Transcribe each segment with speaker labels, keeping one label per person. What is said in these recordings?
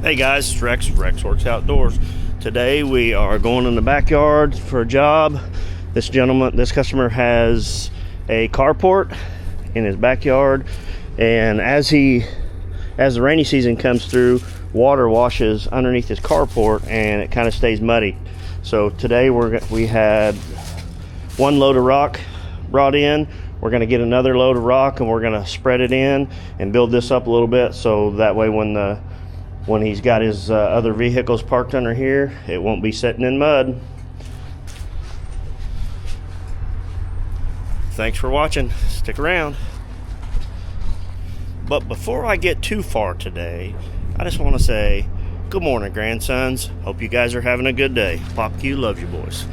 Speaker 1: Hey guys, it's Rex Works Outdoors. Today we are going in the backyard for a job. This customer has a carport in his backyard, and as the rainy season comes through, water washes underneath his carport and it kind of stays muddy. So today we had one load of rock brought in. We're going to get another load of rock and we're going to spread it in and build this up a little bit, so that way when he's got his other vehicles parked under here, it won't be sitting in mud. Thanks for watching. Stick around. But before I get too far today, I just want to say good morning, grandsons. Hope you guys are having a good day. Pop Q loves you boys.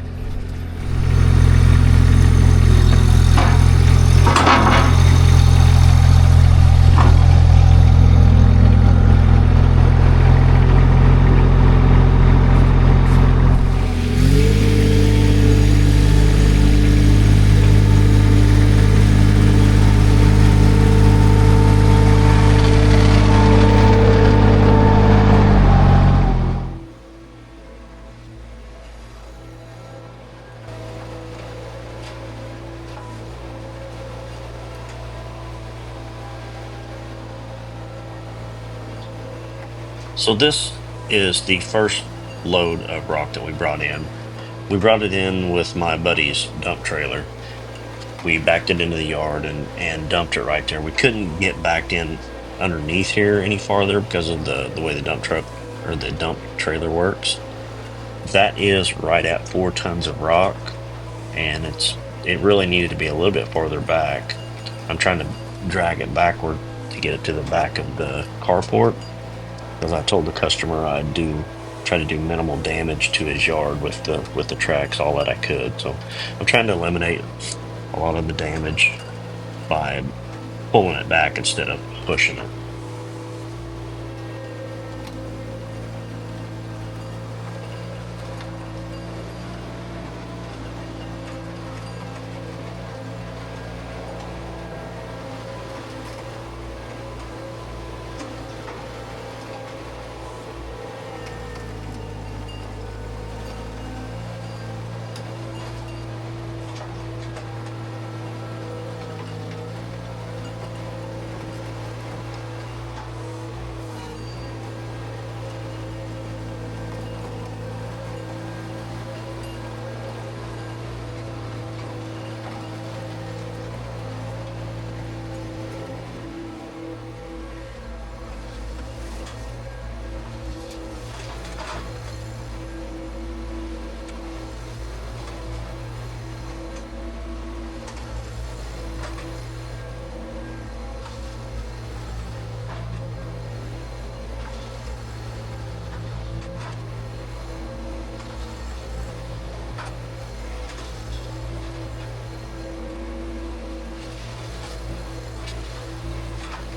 Speaker 1: So this is the first load of rock that we brought in. We brought it in with my buddy's dump trailer. We backed it into the yard and dumped it right there. We couldn't get backed in underneath here any farther because of the way the dump truck or the dump trailer works. That is right at 4 tons of rock, and it really needed to be a little bit farther back. I'm trying to drag it backward to get it to the back of the carport, because I told the customer I'd try to do minimal damage to his yard with the tracks, all that I could. So I'm trying to eliminate a lot of the damage by pulling it back instead of pushing it.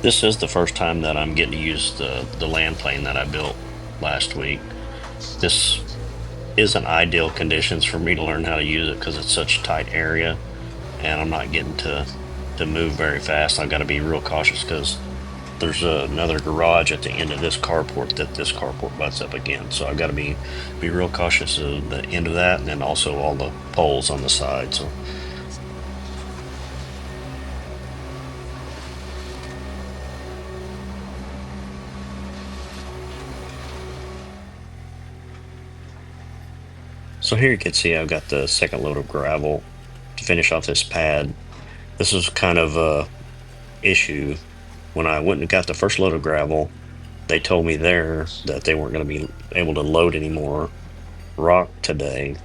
Speaker 1: This is the first time that I'm getting to use the land plane that I built last week. This isn't ideal conditions for me to learn how to use it because it's such a tight area, and I'm not getting to move very fast. I've got to be real cautious because there's another garage at the end of this carport that this carport butts up against. So I've got to be real cautious of the end of that, and then also all the poles on the side. So here you can see I've got the second load of gravel to finish off this pad. This was kind of a issue. When I went and got the first load of gravel, they told me there that they weren't going to be able to load any more rock today,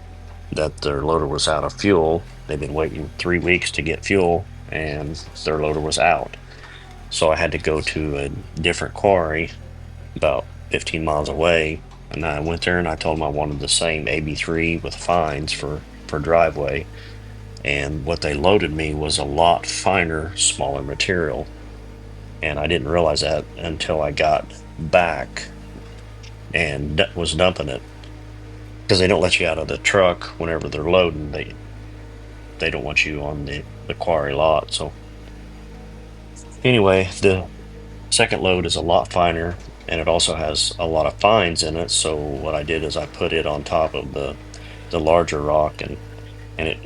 Speaker 1: that their loader was out of fuel. They've been waiting 3 weeks to get fuel and their loader was out. So I had to go to a different quarry about 15 miles away. And I went there and I told them I wanted the same AB3 with fines for driveway. And what they loaded me was a lot finer, smaller material. And I didn't realize that until I got back and was dumping it. Because they don't let you out of the truck whenever they're loading. They don't want you on the quarry lot. So anyway, the second load is a lot finer, and it also has a lot of fines in it. So what I did is I put it on top of the larger rock, and it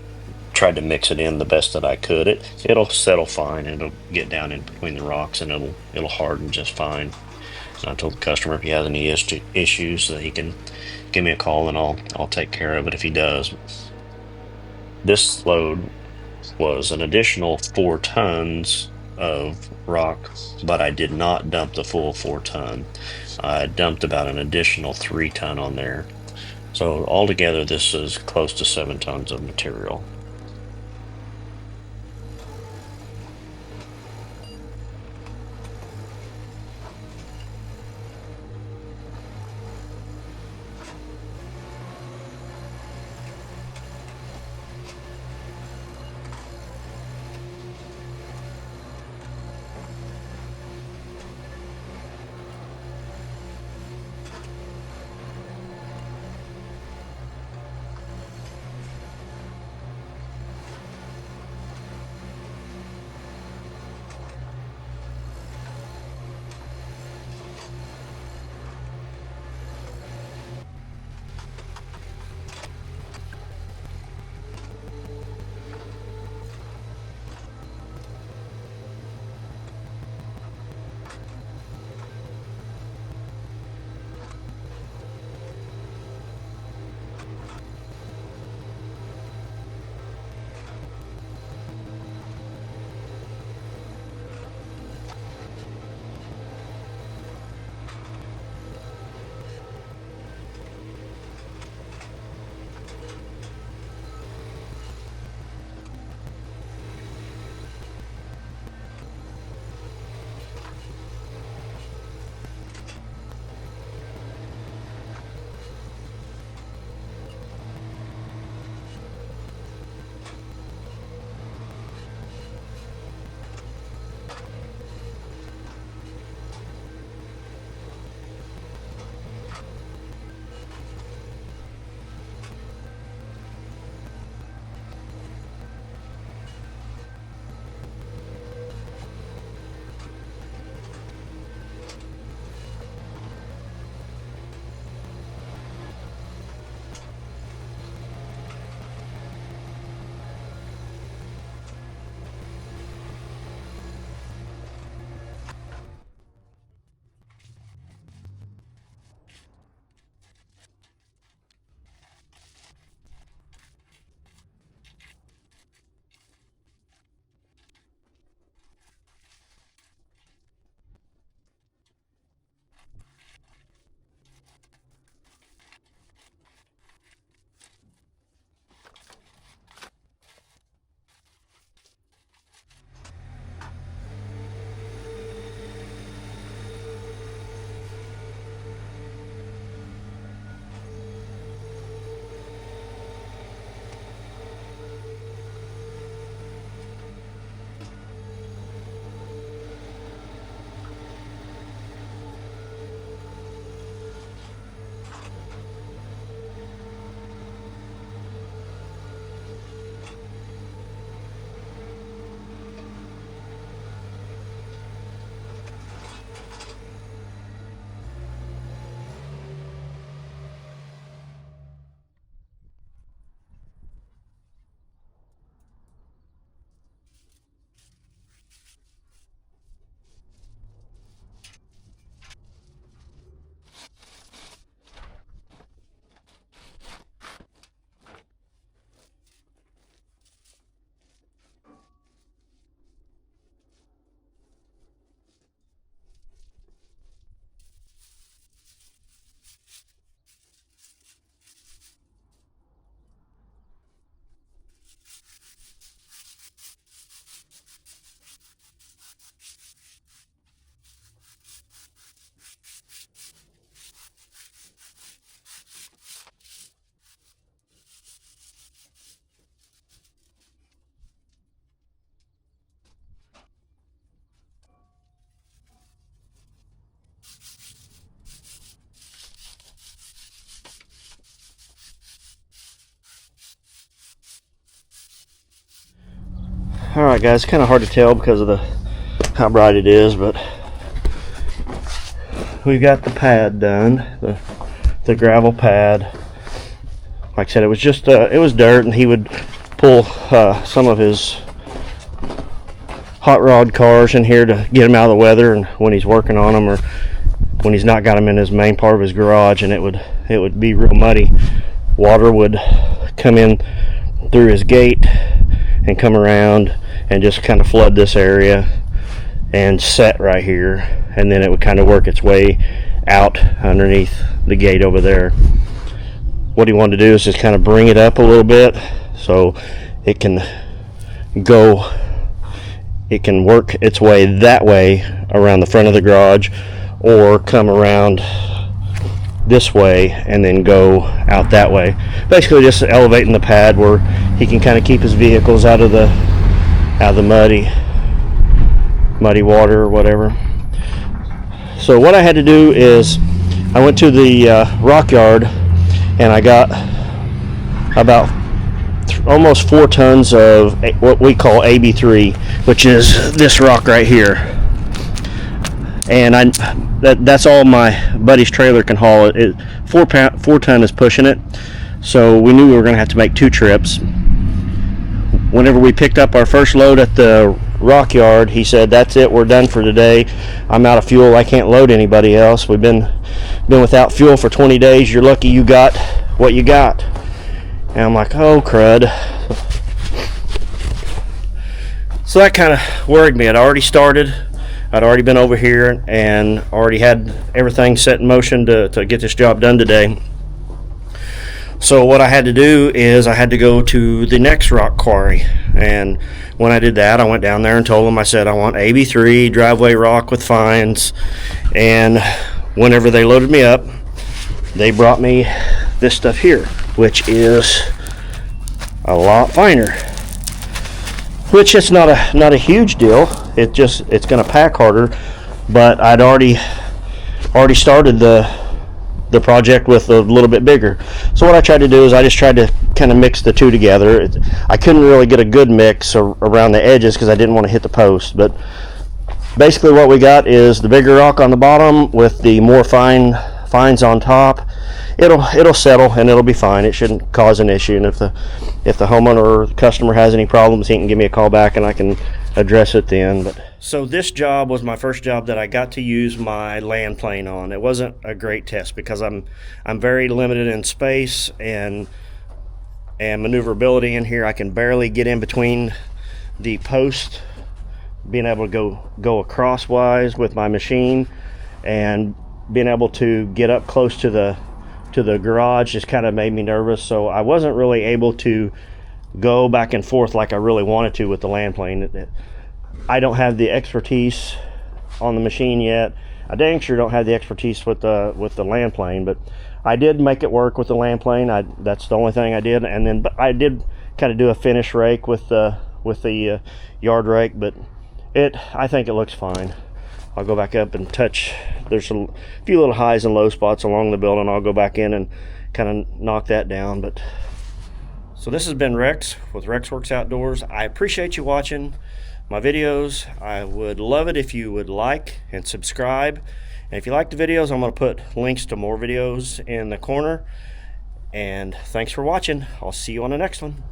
Speaker 1: tried to mix it in the best that I could. It'll settle fine, and it'll get down in between the rocks, and it'll harden just fine. And I told the customer if he has any issues that he can give me a call, and I'll take care of it if he does. This load was an additional 4 tons of rock, but I did not dump the full 4 ton. I dumped about an additional 3 ton on there. So altogether, this is close to 7 tons of material. Alright guys, kind of hard to tell because of how bright it is, but
Speaker 2: we got the pad done, the gravel pad. Like I said, it was just it was dirt, and he would pull some of his hot rod cars in here to get them out of the weather, and when he's working on them, or when he's not got them in his main part of his garage, and it would be real muddy. Water would come in through his gate and come around and just kind of flood this area and set right here, and then it would kind of work its way out underneath the gate over there. What he wanted to do is just kind of bring it up a little bit so it can work its way that way around the front of the garage, or come around this way and then go out that way. Basically just elevating the pad where he can kind of keep his vehicles out of the muddy water or whatever. So what I had to do is I went to the rock yard, and I got about almost 4 tons of what we call AB3, which is this rock right here. And that's all my buddy's trailer can haul. 4 ton is pushing it, so we knew we were going to have to make 2 trips. Whenever we picked up our first load at the rock yard, he said, "That's it, we're done for today. I'm out of fuel. I can't load anybody else. We've been without fuel for 20 days. You're lucky you got what you got." And I'm like, oh crud. So that kind of worried me. I'd already started. I'd already been over here and already had everything set in motion to get this job done today. So what I had to do is I had to go to the next rock quarry, and when I did that, I went down there and told them, I said, I want AB3 driveway rock with fines. And whenever they loaded me up, they brought me this stuff here, which is a lot finer, which is not a huge deal. It's going to pack harder, but I'd already started the project with a little bit bigger. So what I tried to do is I just tried to kind of mix the two together. I couldn't really get a good mix around the edges because I didn't want to hit the post, but basically what we got is the bigger rock on the bottom with the more fines on top. It'll settle and it'll be fine. It shouldn't cause an issue, and if the homeowner or the customer has any problems, he can give me a call back and I can address it then. But so this job was my first job that I got to use my land plane on. It wasn't a great test because I'm very limited in space and maneuverability in here. I can barely get in between the post, being able to go acrosswise with my machine, and being able to get up close to the garage just kind of made me nervous. So I wasn't really able to go back and forth like I really wanted to with the land plane. I don't have the expertise on the machine yet. I dang sure don't have the expertise with the land plane, but I did make it work with the land plane. That's the only thing I did. And then I did kind of do a finish rake with the yard rake, but I think it looks fine. I'll go back up and touch. There's a few little highs and low spots along the building. I'll go back in and kind of knock that down. But so this has been Rex with Rex Works Outdoors. I appreciate you watching my videos. I would love it if you would like and subscribe. And if you like the videos, I'm going to put links to more videos in the corner. And thanks for watching. I'll see you on the next one.